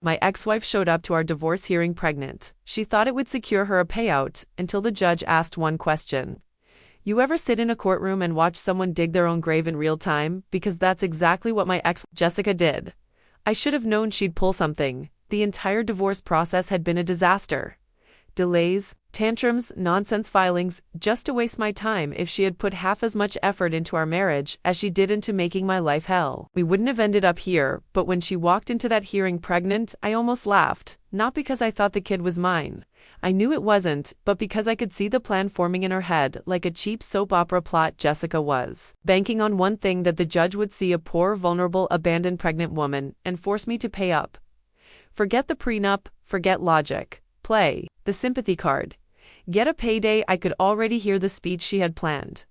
My ex-wife showed up to our divorce hearing pregnant. She thought it would secure her a payout until the judge asked one question. You ever sit in a courtroom and watch someone dig their own grave in real time? Because that's exactly what my ex, Jessica, did. I should have known she'd pull something. The entire divorce process had been a disaster. Delays, tantrums, nonsense filings, just to waste my time. If she had put half as much effort into our marriage as she did into making my life hell, we wouldn't have ended up here. But when she walked into that hearing pregnant, I almost laughed. Not because I thought the kid was mine. I knew it wasn't, but because I could see the plan forming in her head like a cheap soap opera plot. Jessica was banking on one thing, that the judge would see a poor, vulnerable, abandoned pregnant woman and force me to pay up. Forget the prenup, forget logic. Play the sympathy card. Get a payday. I could already hear the speech she had planned.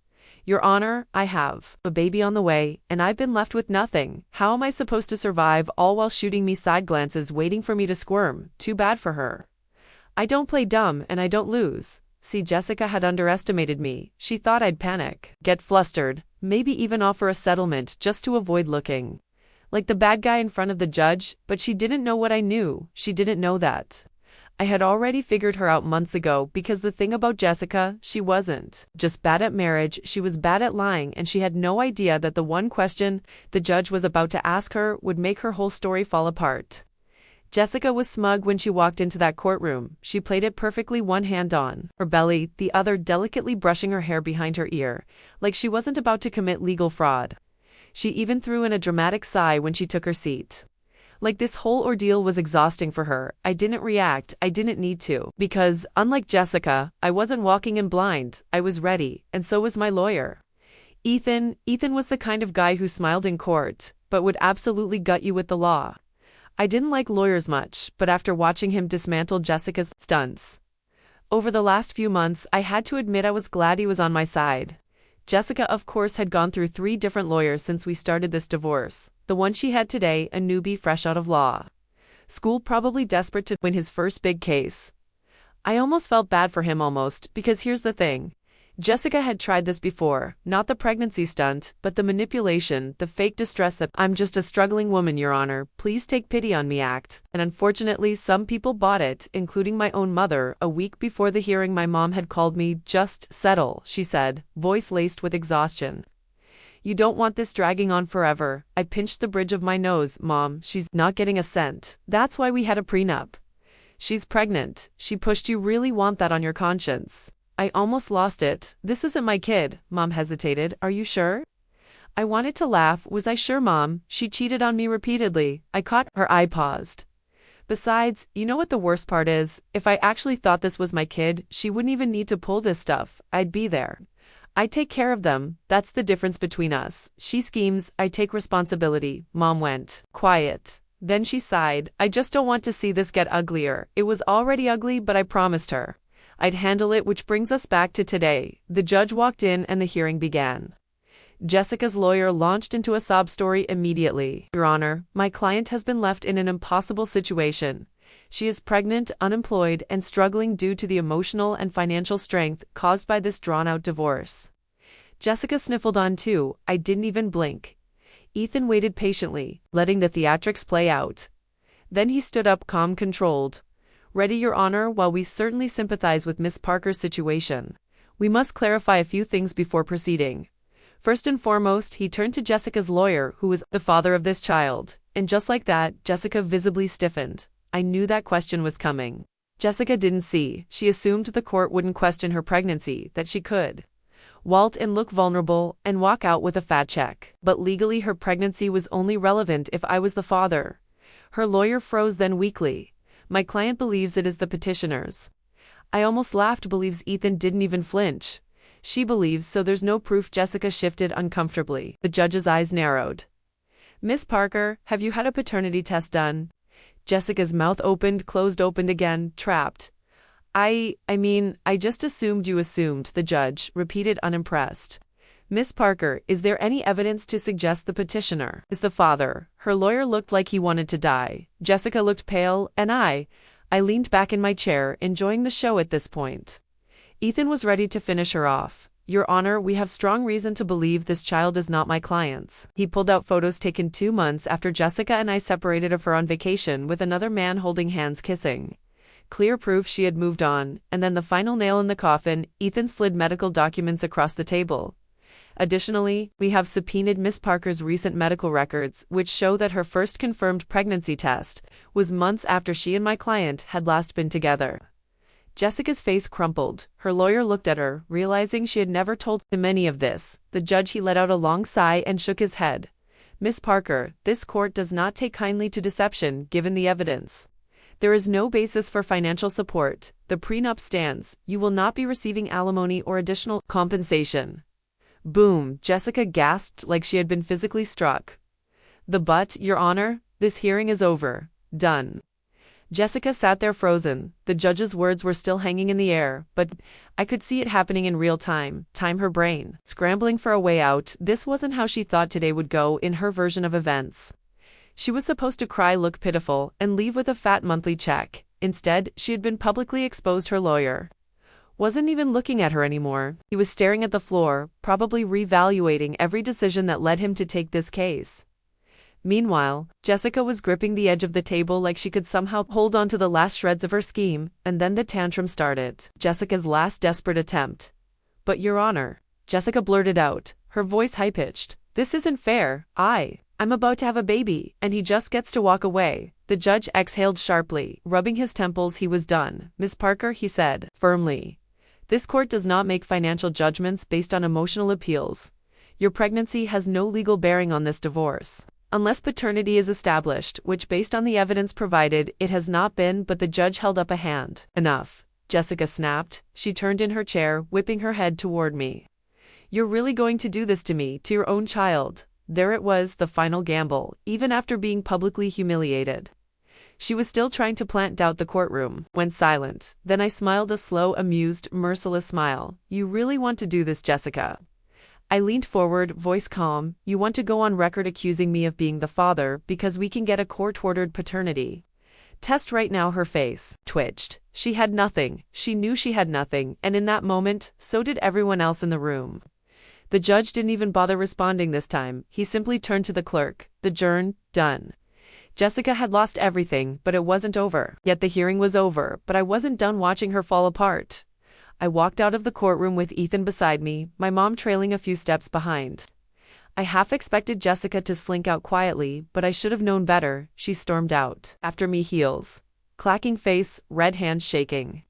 Your Honor, I have a baby on the way, and I've been left with nothing. How am I supposed to survive, all while shooting me side glances waiting for me to squirm? Too bad for her. I don't play dumb and I don't lose. See, Jessica had underestimated me. She thought I'd panic, get flustered, maybe even offer a settlement just to avoid looking like the bad guy in front of the judge, but she didn't know what I knew. She didn't know that I had already figured her out months ago, because the thing about Jessica, she wasn't just bad at marriage, she was bad at lying, and she had no idea that the one question the judge was about to ask her would make her whole story fall apart. Jessica was smug when she walked into that courtroom. She played it perfectly, one hand on her belly, the other delicately brushing her hair behind her ear, like she wasn't about to commit legal fraud. She even threw in a dramatic sigh when she took her seat. Like this whole ordeal was exhausting for her. I didn't react. I didn't need to. Because, unlike Jessica, I wasn't walking in blind. I was ready, and so was my lawyer. Ethan was the kind of guy who smiled in court, but would absolutely gut you with the law. I didn't like lawyers much, but after watching him dismantle Jessica's stunts over the last few months, I had to admit I was glad he was on my side. Jessica, of course, had gone through 3 different lawyers since we started this divorce. The one she had today, a newbie fresh out of law school, probably desperate to win his first big case. I almost felt bad for him, because here's the thing. Jessica had tried this before, not the pregnancy stunt, but the manipulation, the fake distress, that "I'm just a struggling woman, Your Honor, please take pity on me" act. And unfortunately, some people bought it, including my own mother. A week before the hearing, my mom had called me. "Just settle," she said, voice laced with exhaustion. "You don't want this dragging on forever." I pinched the bridge of my nose. "Mom, she's not getting a cent. That's why we had a prenup. She's pregnant. She pushed. You really want that on your conscience?" I almost lost it. "This isn't my kid." Mom hesitated. "Are you sure?" I wanted to laugh. "Was I sure, Mom? She cheated on me repeatedly." I caught her eye paused. "Besides, you know what the worst part is? If I actually thought this was my kid, she wouldn't even need to pull this stuff. I'd be there. I take care of them. That's the difference between us. She schemes, I take responsibility." Mom went quiet. Then she sighed. "I just don't want to see this get uglier." It was already ugly, but I promised her I'd handle it. Which brings us back to today. The judge walked in and the hearing began. Jessica's lawyer launched into a sob story immediately. "Your Honor, my client has been left in an impossible situation. She is pregnant, unemployed, and struggling due to the emotional and financial strength caused by this drawn-out divorce." Jessica sniffled on too. I didn't even blink. Ethan waited patiently, letting the theatrics play out. Then he stood up, calm, controlled. "Ready, Your Honor. While we certainly sympathize with Miss Parker's situation, we must clarify a few things before proceeding. First and foremost," he turned to Jessica's lawyer, who was the father of this child. And just like that, Jessica visibly stiffened. I knew that question was coming. Jessica didn't see. She assumed the court wouldn't question her pregnancy, that she could waltz and look vulnerable and walk out with a fat check. But legally, her pregnancy was only relevant if I was the father. Her lawyer froze, then weakly. "My client believes it is the petitioner's." I almost laughed. "Believes?" Ethan didn't even flinch. "She believes, so there's no proof." Jessica shifted uncomfortably. The judge's eyes narrowed. "Miss Parker, have you had a paternity test done?" Jessica's mouth opened, closed, opened again, trapped. I mean, I just assumed." "You assumed," the judge repeated, unimpressed. "Miss Parker, is there any evidence to suggest the petitioner is the father?" Her lawyer looked like he wanted to die. Jessica looked pale, and I leaned back in my chair, enjoying the show at this point. Ethan was ready to finish her off. Your Honor, we have strong reason to believe this child is not my client's. He pulled out photos taken 2 months after Jessica and I separated of her on vacation with another man holding hands kissing. Clear proof she had moved on, and then the final nail in the coffin, Ethan slid medical documents across the table. Additionally, we have subpoenaed Miss Parker's recent medical records, which show that her first confirmed pregnancy test was months after she and my client had last been together. Jessica's face crumpled. Her lawyer looked at her, realizing she had never told him any of this. The judge he let out a long sigh and shook his head. Miss Parker, this court does not take kindly to deception, given the evidence. There is no basis for financial support. The prenup stands. You will not be receiving alimony or additional compensation. Boom, Jessica gasped like she had been physically struck. But, Your Honor, this hearing is over. Done. Jessica sat there frozen. The judge's words were still hanging in the air, but I could see it happening in real time. Her brain, scrambling for a way out. This wasn't how she thought today would go in her version of events. She was supposed to cry, look pitiful, and leave with a fat monthly check. Instead, she had been publicly exposed. Her lawyer wasn't even looking at her anymore. He was staring at the floor, probably reevaluating every decision that led him to take this case. Meanwhile, Jessica was gripping the edge of the table like she could somehow hold on to the last shreds of her scheme, and then the tantrum started. Jessica's last desperate attempt. But Your Honor, Jessica blurted out, her voice high-pitched. This isn't fair. I'm about to have a baby, and he just gets to walk away. The judge exhaled sharply, rubbing his temples. He was done. Miss Parker, he said, firmly. This court does not make financial judgments based on emotional appeals. Your pregnancy has no legal bearing on this divorce. Unless paternity is established, which based on the evidence provided, it has not been, but the judge held up a hand. Enough, Jessica snapped. She turned in her chair, whipping her head toward me. You're really going to do this to me, to your own child? There it was, the final gamble, even after being publicly humiliated. She was still trying to plant doubt. The courtroom went silent. Then I smiled, a slow, amused, merciless smile. You really want to do this, Jessica? I leaned forward, voice calm. You want to go on record accusing me of being the father because we can get a court-ordered paternity test right now? Her face twitched. She had nothing. She knew she had nothing, and in that moment, so did everyone else in the room. The judge didn't even bother responding this time. He simply turned to the clerk. The adjourn, done. Jessica had lost everything, but it wasn't over. Yet the hearing was over, but I wasn't done watching her fall apart. I walked out of the courtroom with Ethan beside me, my mom trailing a few steps behind. I half expected Jessica to slink out quietly, but I should have known better. She stormed out. After me, heels clacking, face, red hands shaking.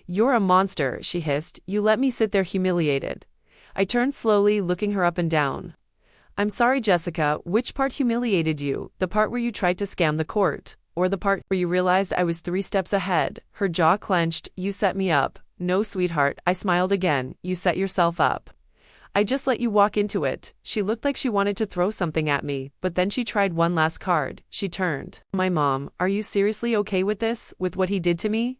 You're a monster, she hissed. You let me sit there humiliated. I turned slowly, looking her up and down. I'm sorry, Jessica, which part humiliated you? The part where you tried to scam the court? Or the part where you realized I was 3 steps ahead? Her jaw clenched. You set me up. No, sweetheart, I smiled again. You set yourself up. I just let you walk into it. She looked like she wanted to throw something at me, but then she tried one last card. She turned. My mom, are you seriously okay with this, with what he did to me?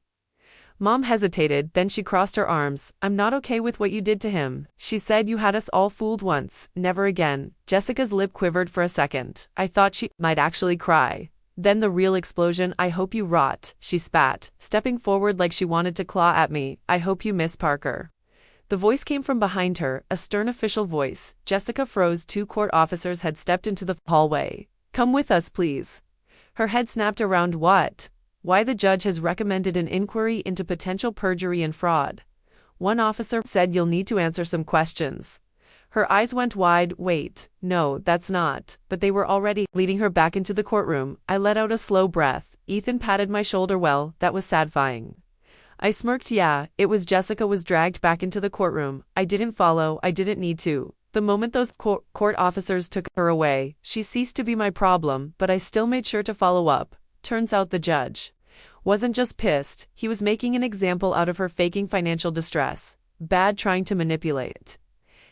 Mom hesitated, then she crossed her arms. I'm not okay with what you did to him. She said you had us all fooled once, never again. Jessica's lip quivered for a second. I thought she might actually cry. Then the real explosion. I hope you rot, she spat, stepping forward like she wanted to claw at me. I hope you, Miss Parker. The voice came from behind her, a stern official voice. Jessica froze. 2 court officers had stepped into the hallway. Come with us, please. Her head snapped around. What? Why? The judge has recommended an inquiry into potential perjury and fraud. One officer said you'll need to answer some questions. Her eyes went wide. Wait, no, that's not. But they were already leading her back into the courtroom. I let out a slow breath. Ethan patted my shoulder. Well, that was satisfying. I smirked. Yeah, it was. Jessica was dragged back into the courtroom. I didn't follow. I didn't need to. The moment those court officers took her away, she ceased to be my problem, but I still made sure to follow up. Turns out the judge wasn't just pissed, he was making an example out of her, faking financial distress. Bad, trying to manipulate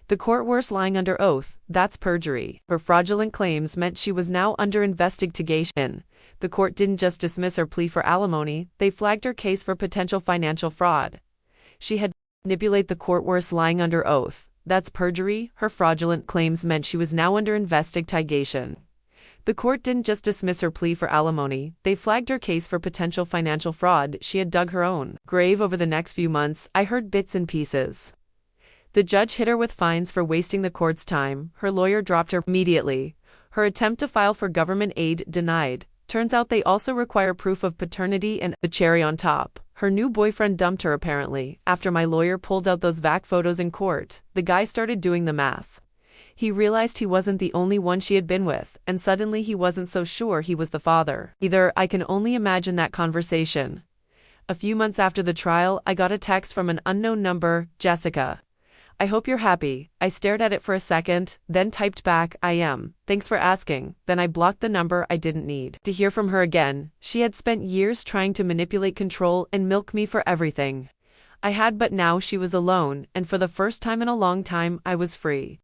the court. Worse, lying under oath. That's perjury. Her fraudulent claims meant she was now under investigation. The court didn't just dismiss her plea for alimony, they flagged her case for potential financial fraud. She had manipulated the court. Worse, lying under oath. That's perjury. Her fraudulent claims meant she was now under investigation. The court didn't just dismiss her plea for alimony, they flagged her case for potential financial fraud. She had dug her own grave. Over the next few months, I heard bits and pieces. The judge hit her with fines for wasting the court's time. Her lawyer dropped her immediately. Her attempt to file for government aid denied. Turns out they also require proof of paternity, and the cherry on top, her new boyfriend dumped her apparently. After my lawyer pulled out those vac photos in court, the guy started doing the math. He realized he wasn't the only one she had been with, and suddenly he wasn't so sure he was the father either. I can only imagine that conversation. A few months after the trial, I got a text from an unknown number, Jessica. I hope you're happy. I stared at it for a second, then typed back, I am. Thanks for asking. Then I blocked the number. I didn't need to hear from her again. She had spent years trying to manipulate, control, and milk me for everything I had, but now she was alone, and for the first time in a long time, I was free.